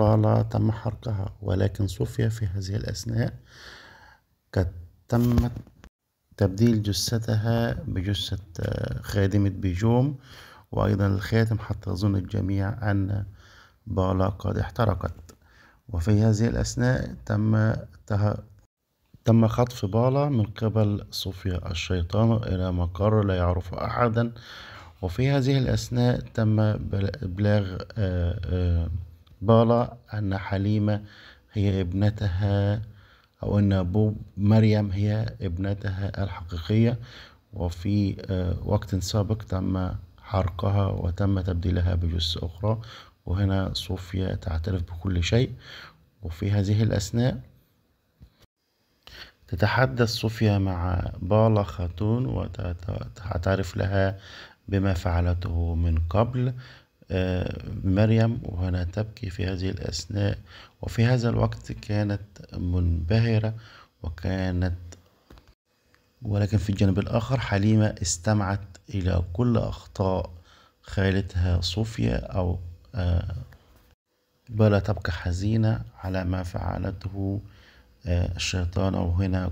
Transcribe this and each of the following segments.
بالا تم حرقها، ولكن صوفيا في هذه الأثناء قد تم تبديل جثتها بجثة خادمة بيجوم، وأيضا الخاتم، حتى يظن الجميع أن بالا قد احترقت. وفي هذه الأثناء تم خطف بالا من قبل صوفيا الشيطان إلى مقر لا يعرف أحدا. وفي هذه الأثناء تم إبلاغ بالا أن حليمة هي ابنتها، أو أن أبو مريم هي ابنتها الحقيقية. وفي وقت سابق تم حرقها وتم تبديلها بجثة أخرى، وهنا صوفيا تعترف بكل شيء. وفي هذه الأثناء تتحدث صوفيا مع بالا خاتون وتعترف لها بما فعلته من قبل مريم، وهنا تبكي في هذه الأثناء. وفي هذا الوقت كانت منبهرة ولكن في الجانب الآخر حليمة استمعت إلى كل أخطاء خالتها صوفيا، أو بلا تبقى حزينة على ما فعلته الشيطان. أو هنا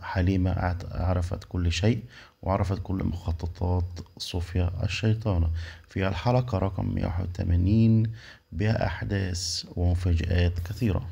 حليمة عرفت كل شيء، وعرفت كل مخططات صوفيا الشيطانة. في الحلقة رقم 181 بها أحداث ومفاجآت كثيرة.